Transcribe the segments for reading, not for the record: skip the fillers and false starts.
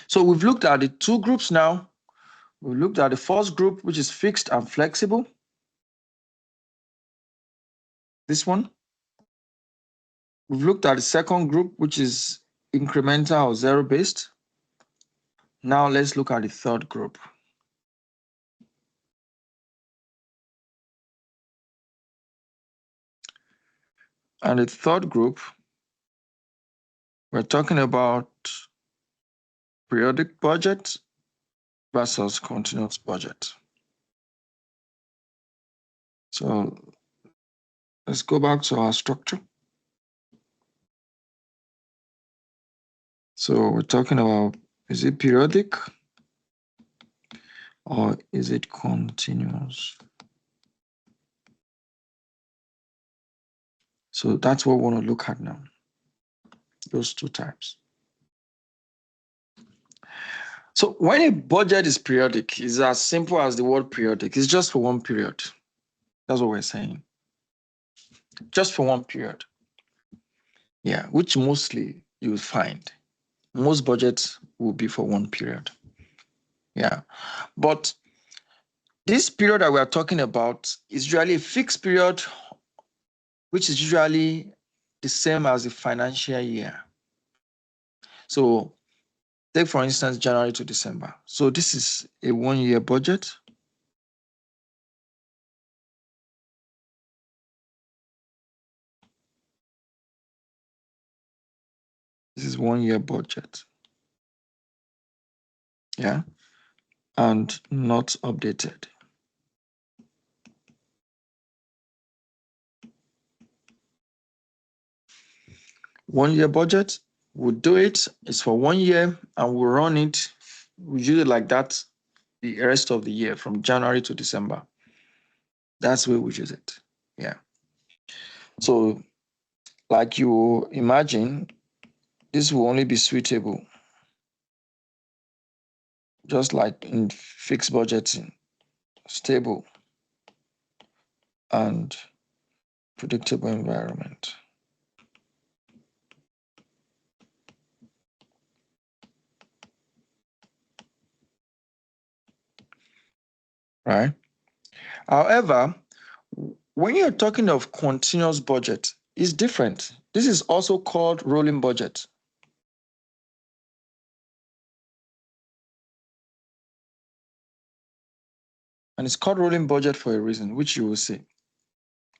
So we've looked at the two groups now. We looked at the first group, which is fixed and flexible. This one. We've looked at the second group, which is incremental or zero-based. Now let's look at the third group. And the third group, we're talking about periodic budget versus continuous budget. So let's go back to our structure. So we're talking about, is it periodic or is it continuous? So that's what we want to look at now, those two types. So when a budget is periodic, it's as simple as the word periodic. It's just for one period. That's what we're saying. Just for one period. Yeah, which mostly you will find. Most budgets will be for one period. Yeah, but this period that we are talking about is usually a fixed period, which is usually the same as the financial year. So take, for instance, January to December. So this is a 1 year budget. This is 1 year budget. Yeah, and not updated. One year budget, we'll do it. It's for 1 year and we'll run it. We use it like that the rest of the year from January to December. That's where we use it. Yeah. So, like you imagine, this will only be suitable, just like in fixed budgeting, stable and predictable environment. Right? However, when you're talking of continuous budget, it's different. This is also called rolling budget. And it's called rolling budget for a reason, which you will see.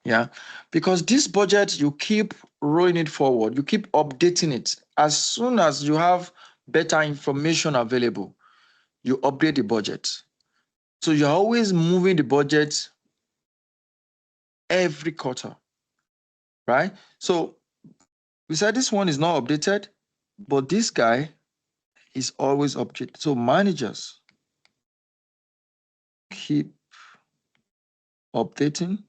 Yeah, because this budget, you keep rolling it forward, you keep updating it. As soon as you have better information available, you update the budget. So you're always moving the budget every quarter, right? So we said this one is not updated, but this guy is always updated. So managers keep updating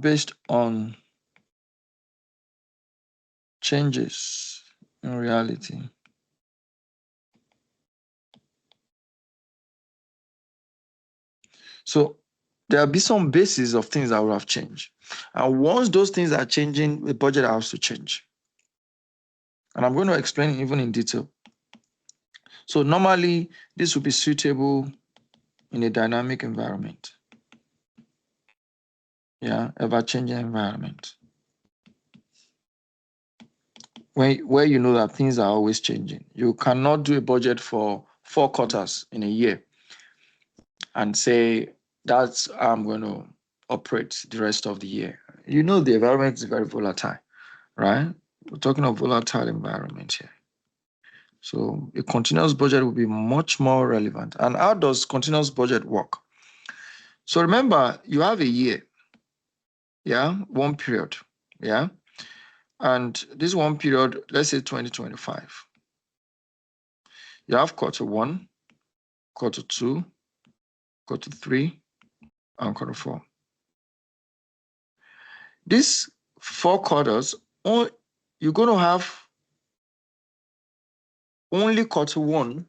based on changes in reality. So there'll be some basis of things that will have changed. And once those things are changing, the budget has to change. And I'm going to explain even in detail. So normally, this will be suitable in a dynamic environment. Yeah, ever-changing environment. Where you know that things are always changing. You cannot do a budget for 4 quarters in a year and say, that's how I'm going to operate the rest of the year. You know the environment is very volatile, right? We're talking of volatile environment here. So a continuous budget will be much more relevant. And how does continuous budget work? So remember, you have a year, yeah, one period, yeah? And this one period, let's say 2025. You have quarter 1, quarter 2, quarter 3, and quarter 4. These 4 quarters, you're going to have only quarter 1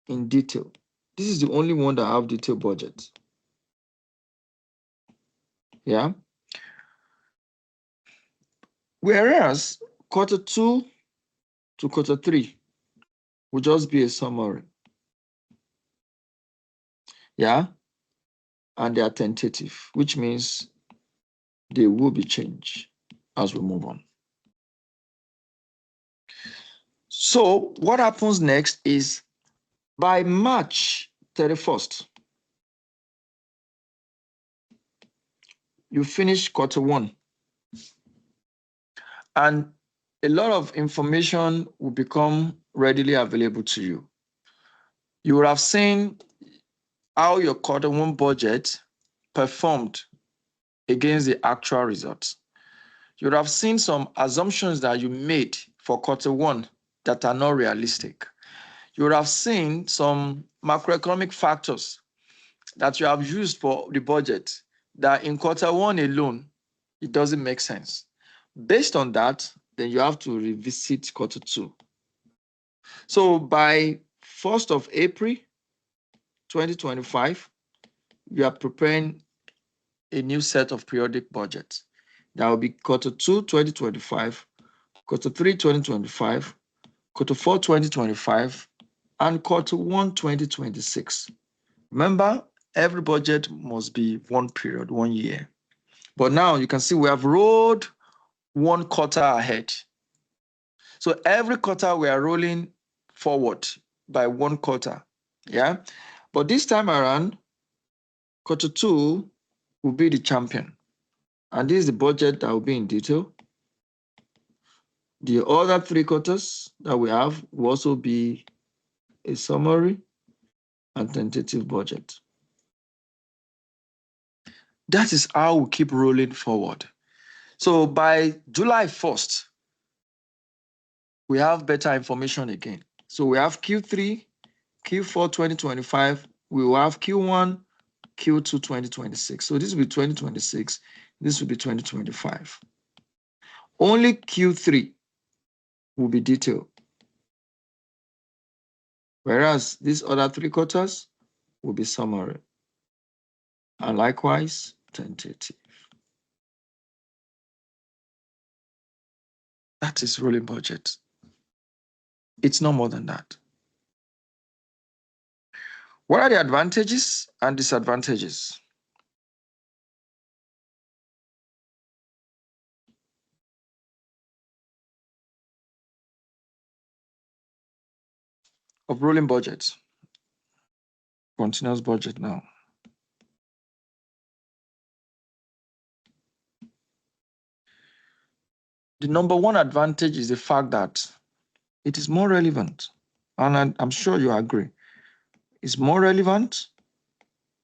in detail. This is the only one that have detailed budget. Yeah. Whereas quarter 2 to quarter 3 will just be a summary. Yeah. And they are tentative, which means they will be changed as we move on. So what happens next is by March 31st, you finish quarter 1. And a lot of information will become readily available to you. You will have seen how your quarter 1 budget performed against the actual results. You would have seen some assumptions that you made for quarter 1 that are not realistic. You would have seen some macroeconomic factors that you have used for the budget that in quarter 1 alone, it doesn't make sense. Based on that, then you have to revisit quarter 2. So by 1st of April 2025, we are preparing a new set of periodic budgets. That will be quarter 2 2025, quarter 3 2025, quarter 4 2025, and quarter 1 2026. Remember, every budget must be 1 period, 1 year. But now you can see we have rolled 1 quarter ahead. So every quarter we are rolling forward by 1 quarter. Yeah. But this time around, quarter 2 will be the champion. And this is the budget that will be in detail. The other 3 quarters that we have will also be a summary and tentative budget. That is how we keep rolling forward. So by July 1st, we have better information again. So we have Q3, Q4 2025, we will have Q1, Q2 2026. So this will be 2026, this will be 2025. Only Q3 will be detailed, whereas these other 3 quarters will be summary, and likewise tentative. That is rolling budget. It's no more than that. What are the advantages and disadvantages? Of rolling budget, continuous budget now. The number one advantage is the fact that it is more relevant. And I'm sure you agree. It's more relevant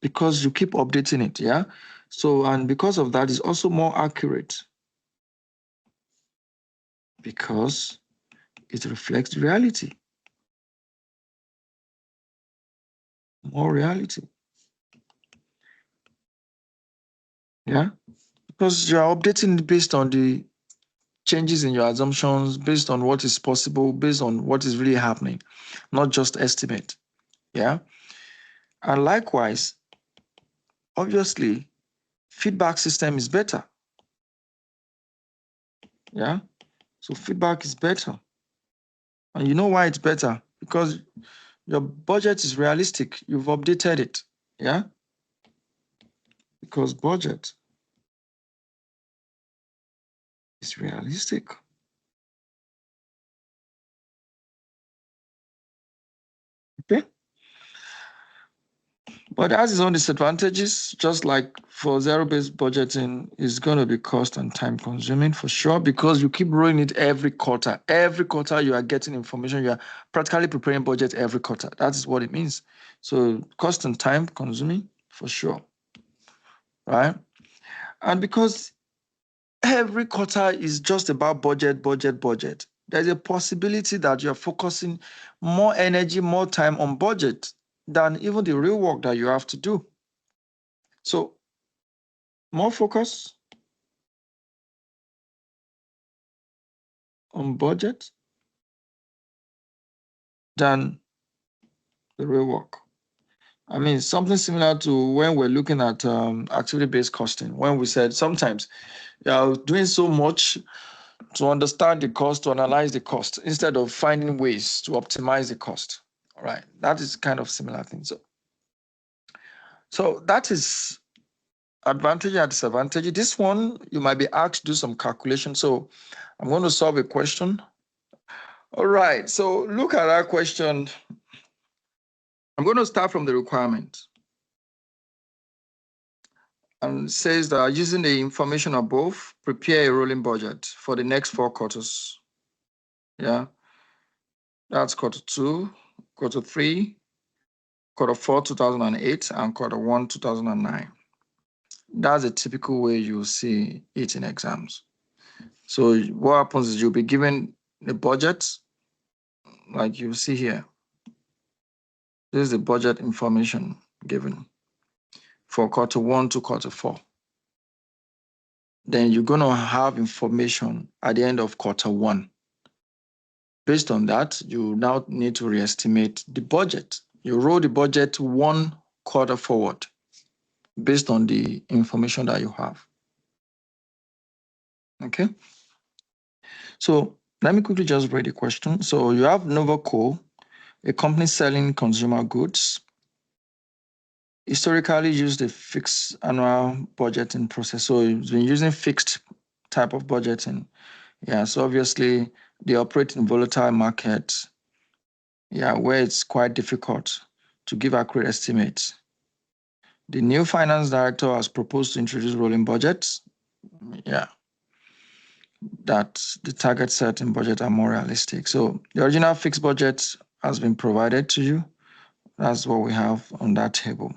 because you keep updating it, yeah? So, and because of that, it's also more accurate because it reflects reality. More reality. Yeah? Because you're updating it based on the changes in your assumptions, based on what is possible, based on what is really happening, not just estimate. Yeah? And likewise, obviously, feedback system is better. Yeah? So feedback is better. And you know why it's better? Because your budget is realistic. You've updated it. Yeah? Because budget is realistic. Okay? But that has its own disadvantages, just like for zero-based budgeting, is going to be cost and time consuming for sure, because you keep rolling it every quarter. Every quarter you are getting information, you are practically preparing budget every quarter. That is what it means. So cost and time consuming for sure, right? And because every quarter is just about budget, there's a possibility that you're focusing more energy, more time on budget than even the real work that you have to do. So more focus on budget than the real work. I mean, something similar to when we're looking at activity-based costing, when we said sometimes you're doing so much to understand the cost, to analyze the cost, instead of finding ways to optimize the cost. All right, that is kind of similar thing. So that is advantage and disadvantage. This one, you might be asked to do some calculation. So I'm going to solve a question. All right, so look at that question. I'm going to start from the requirement. And says that using the information above, prepare a rolling budget for the next 4 quarters. Yeah, that's quarter 2, quarter 3, quarter 4, 2008, and quarter 1, 2009. That's a typical way you'll see it in exams. So what happens is you'll be given a budget, like you see here. This is the budget information given for quarter 1 to quarter 4. Then you're going to have information at the end of quarter 1. Based on that, you now need to re-estimate the budget. You roll the budget 1 quarter forward based on the information that you have. Okay. So let me quickly just read the question. So you have Novaco, a company selling consumer goods, historically used a fixed annual budgeting process. So it's been using fixed type of budgeting. Yeah, so obviously they operate in volatile markets, yeah, where it's quite difficult to give accurate estimates. The new finance director has proposed to introduce rolling budgets. Yeah, that the target set in budget are more realistic. So the original fixed budget has been provided to you. That's what we have on that table.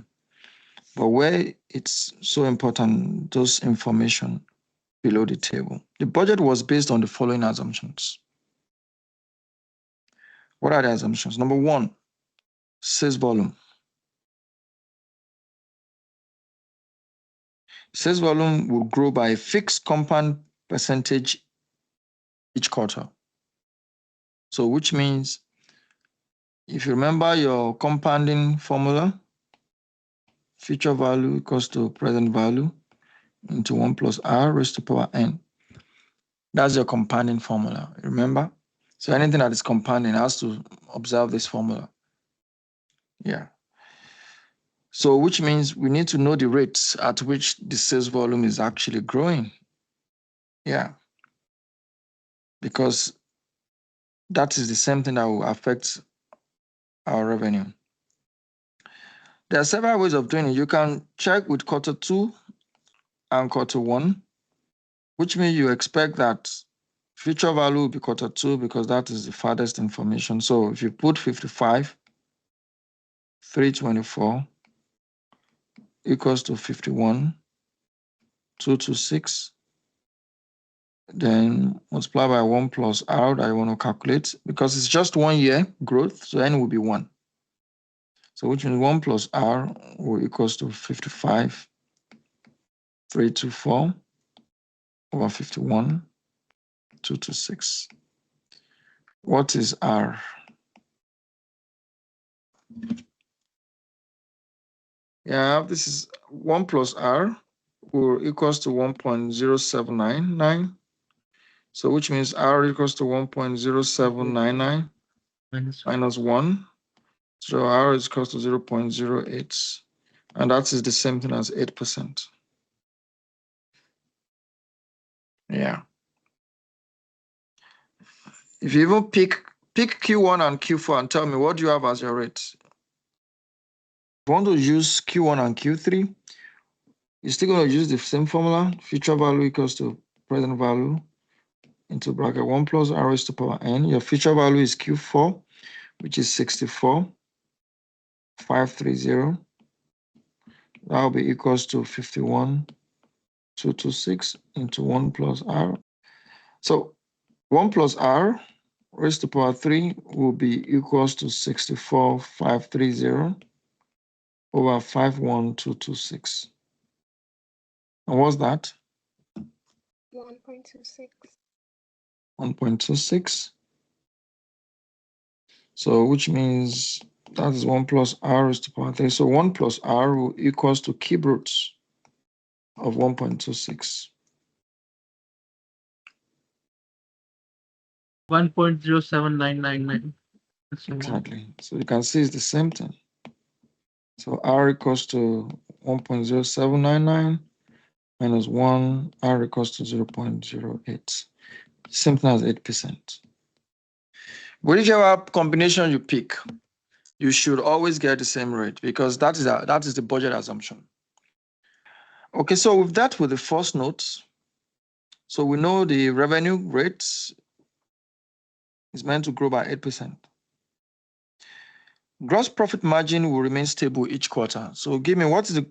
But where it's so important, those information below the table. The budget was based on the following assumptions. What are the assumptions? Number 1, sales volume. Sales volume will grow by a fixed compound percentage each quarter. So which means, if you remember your compounding formula, future value equals to present value into 1 plus r raised to power n. That's your compounding formula, remember? So anything that is compounding has to observe this formula. Yeah. So which means we need to know the rates at which the sales volume is actually growing. Yeah. Because that is the same thing that will affect our revenue. There are several ways of doing it. You can check with quarter 2 and quarter 1, which means you expect that future value will be quarter 2 because that is the farthest information. So if you put 55, 324 equals to 51, 226, then multiply by 1 plus r that you want to calculate, because it's just 1 year growth, so n will be 1. So which means 1 plus r will equals to 55, 324 over 51, 226. What is r? Yeah, this is 1 plus r will equals to 1.0799. So which means r equals to 1.0799 minus 1. So r is equals to 0.08. And that is the same thing as 8%. Yeah. If you even pick Q1 and Q4 and tell me what do you have as your rate? If you want to use Q1 and Q3, you're still going to use the same formula, future value equals to present value into bracket 1 plus r raised to power n. Your future value is Q4, which is 64,530. That will be equals to 51,226 into 1 plus r. So 1 plus r raised to power 3 will be equals to 64,530 over 51,226. And what's that? 1.26. 1.26. So which means That is 1 plus r raised to power 3. So 1 plus r will equals to cube roots of 1.26. 1.07999. Exactly. So you can see it's the same thing. So r equals to 1.0799 minus 1, r equals to 0.08. Same thing as 8%. Whichever combination you pick, you should always get the same rate because that is the budget assumption. Okay, so with that, with the first note, so we know the revenue rate is meant to grow by 8%. Gross profit margin will remain stable each quarter. So give me, what is the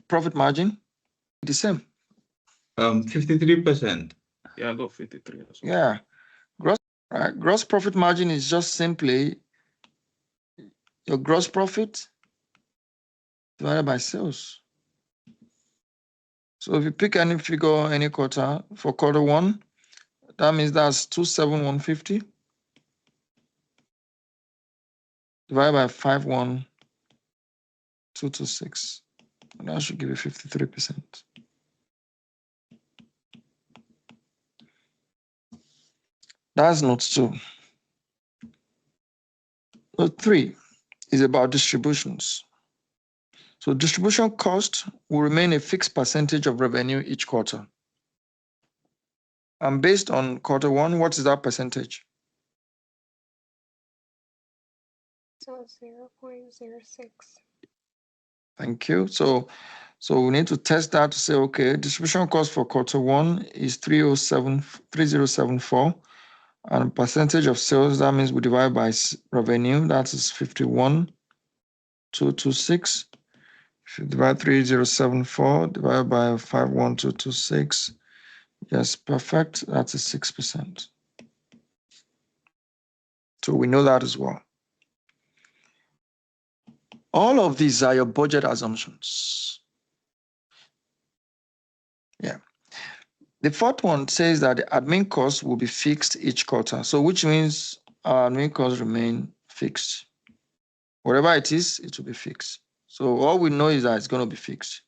profit margin? The same. 53%. Yeah, go 53. Yeah. Gross profit margin is just simply your gross profit divided by sales. So if you pick any figure, any quarter, for quarter one, that means that's 27150 divided by 51226. And that should give you 53%. That's note 2. Note 3 is about distributions. So distribution cost will remain a fixed percentage of revenue each quarter. And based on quarter one, what is that percentage? So 0.06. Thank you. So we need to test that to say, okay, distribution cost for quarter one is 3074, and percentage of sales, that means we divide by revenue, that is 51,226. If you divide 3074 divided by 51226, yes, perfect, that's a 6%. So we know that as well. All of these are your budget assumptions. Yeah. The fourth one says that the admin costs will be fixed each quarter. So which means our admin costs remain fixed. Whatever it is, it will be fixed. So all we know is that it's going to be fixed.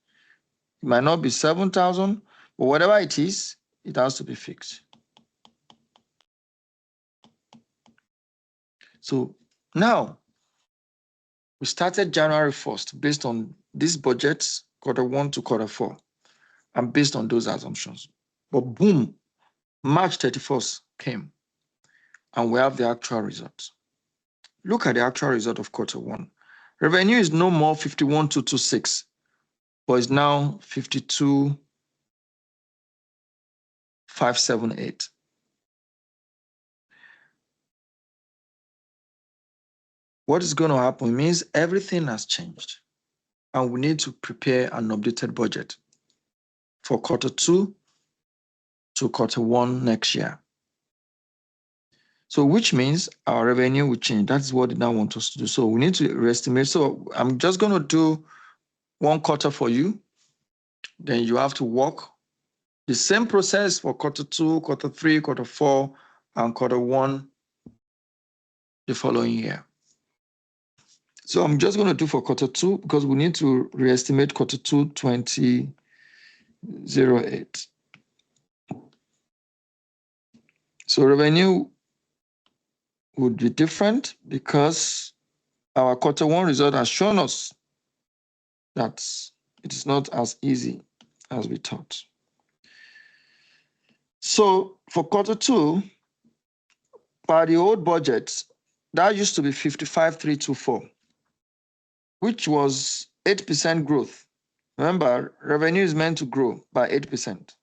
It might not be 7,000, but whatever it is, it has to be fixed. So now, we started January 1st based on these budgets, quarter one to quarter four, and based on those assumptions. But boom, March 31st came, and we have the actual result. Look at the actual result of quarter one. Revenue is no more 51,226, but is now 52,578. What is going to happen means everything has changed, and we need to prepare an updated budget for quarter two to quarter one next year. So which means our revenue will change. That's what they now want us to do. So we need to estimate. So I'm just going to do one quarter for you. Then you have to work the same process for quarter two, quarter three, quarter four, and quarter one the following year. So I'm just going to do for quarter two because we need to re-estimate quarter two 2008. So revenue would be different because our quarter one result has shown us that it is not as easy as we thought. So for quarter two, by the old budget, that used to be 55,324, which was 8% growth. Remember, revenue is meant to grow by 8%.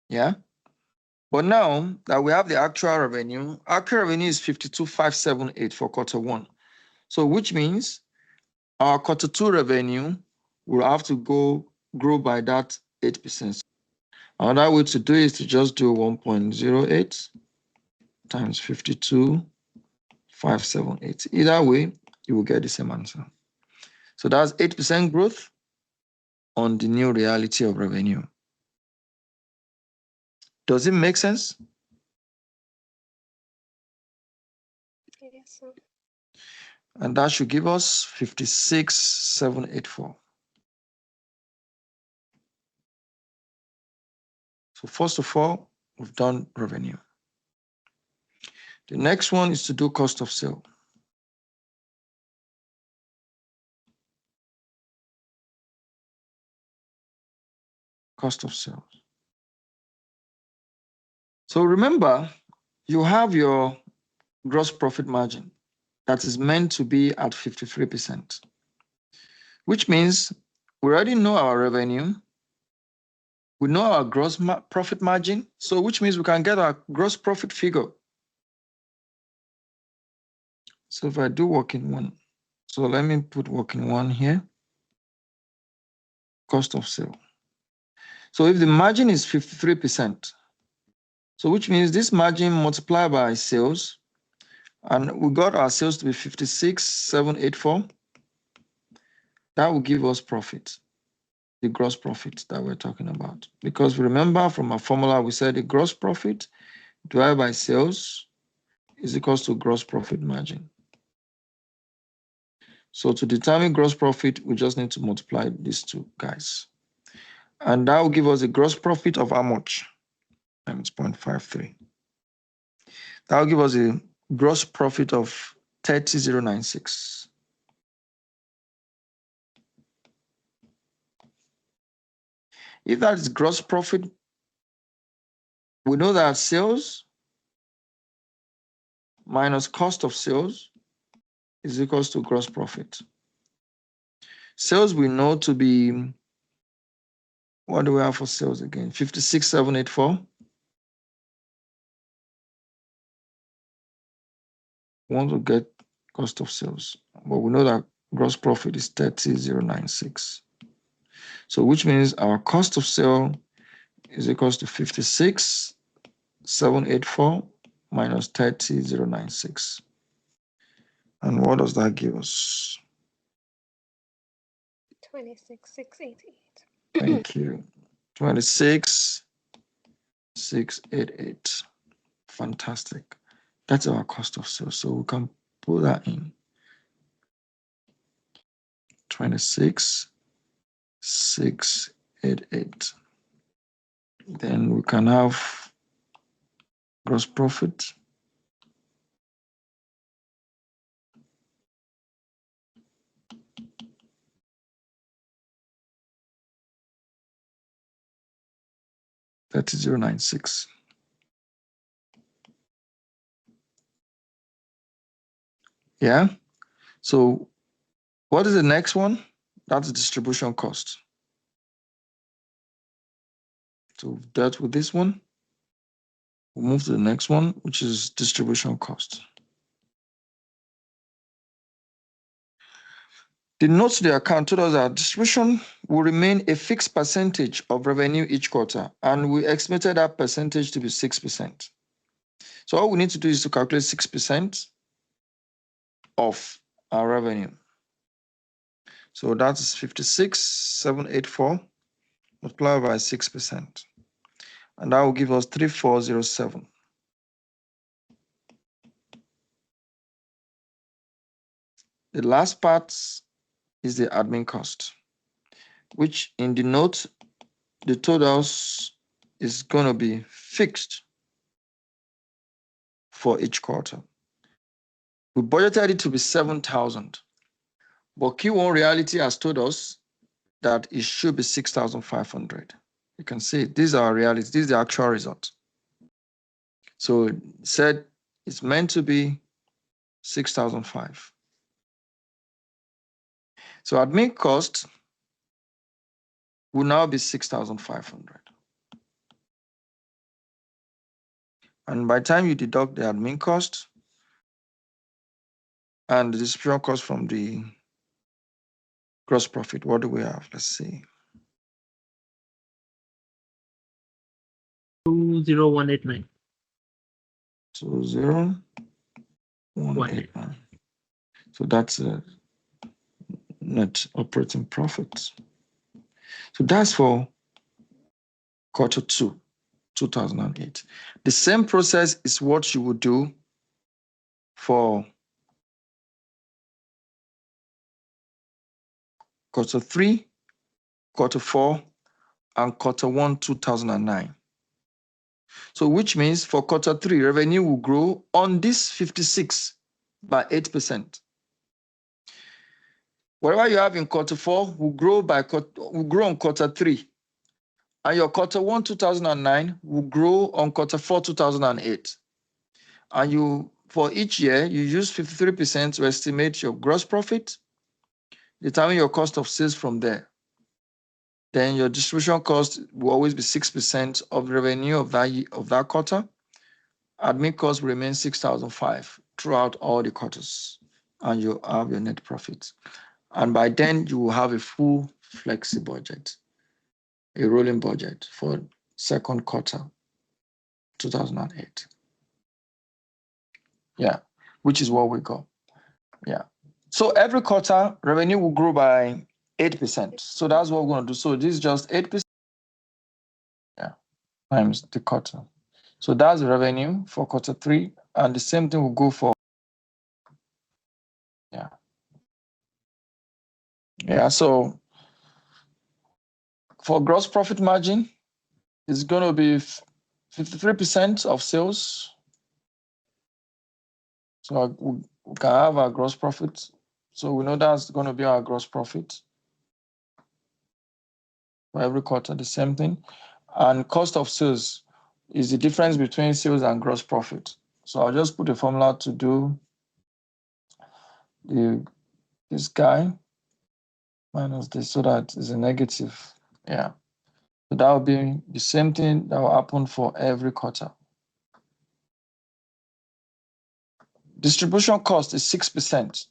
Yeah? But now that we have the actual revenue is 52,578 for quarter one. So which means our quarter two revenue will have to grow by that 8%. Another way to do it is to just do 1.08 times 52,578. Either way, you will get the same answer. So that's 8% growth on the new reality of revenue. Does it make sense? And that should give us 56,784. So first of all, we've done revenue. The next one is to do cost of sale. Cost of sales. So remember, you have your gross profit margin that is meant to be at 53%, which means we already know our revenue. We know our gross profit margin, so which means we can get our gross profit figure. So if I do working one, so let me put working one here, cost of sale. So if the margin is 53%, so which means this margin multiplied by sales, and we got our sales to be 56,784, that will give us profit, the gross profit that we're talking about. Because remember from our formula, we said the gross profit divided by sales is equals to gross profit margin. So to determine gross profit, we just need to multiply these two guys. And that will give us a gross profit of how much? Times 0.53. That will give us a gross profit of 30,096. If that is gross profit, we know that sales minus cost of sales is equals to gross profit. Sales we know to be, what do we have for sales again? 56,784. We want to get cost of sales, but we know that gross profit is 30,096. So which means our cost of sale is equals to 56,784 minus 30,096. And what does that give us? 26,688. Thank you. 26,688. Fantastic. That's our cost of sales. So we can put that in. 26,688. Then we can have gross profit. That is 096. Yeah. So what is the next one? That's distribution cost. So we've dealt with this one. We'll move to the next one, which is distribution cost. The notes to the account told us that distribution will remain a fixed percentage of revenue each quarter, and we estimated that percentage to be 6%. So all we need to do is to calculate 6% of our revenue. So that is 56,784 multiplied by 6%. And that will give us 3407. The last part is the admin cost, which in the note, the totals is going to be fixed for each quarter. We budgeted it to be 7,000, but Q1 reality has told us that it should be 6,500. You can see these are realities. This is the actual result. So it said it's meant to be 6,005. So admin cost will now be 6,500. And by the time you deduct the admin cost and the distribution cost from the gross profit, what do we have? Let's see. 20189. 20189. So that's a net operating profit. So that's for quarter 2, 2008. The same process is what you would do for quarter 3, quarter 4, and quarter 1, 2009. So which means for quarter 3, revenue will grow on this 56 by 8%. Whatever you have in quarter 4 will grow on quarter 3. And your quarter 1, 2009 will grow on quarter 4, 2008. And for each year, you use 53% to estimate your gross profit, determine your cost of sales from there. Then your distribution cost will always be 6% of the revenue of that quarter. Admin cost will remain 6,005 throughout all the quarters, and you have your net profit. And by then, you will have a full flexi budget, a rolling budget for second quarter 2008. Yeah, which is what we got. Yeah. So every quarter, revenue will grow by 8%. So that's what we're going to do. So this is just 8%. Yeah, times the quarter. So that's the revenue for quarter 3. And the same thing will go for, yeah. Yeah, so for gross profit margin, it's going to be 53% of sales. So we can have our gross profit. So we know that's going to be our gross profit for every quarter, the same thing. And cost of sales is the difference between sales and gross profit. So I'll just put a formula to do this guy minus this, so that is a negative. Yeah. So that will be the same thing that will happen for every quarter. Distribution cost is 6%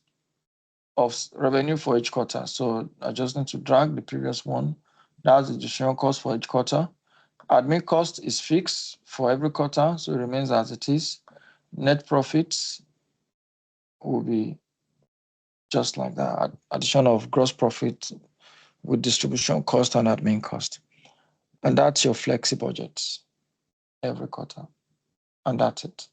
of revenue for each quarter. So I just need to drag the previous one. That's the distribution cost for each quarter. Admin cost is fixed for every quarter, so it remains as it is. Net profits will be just like that, addition of gross profit with distribution cost and admin cost. And that's your flexi budget every quarter. And that's it.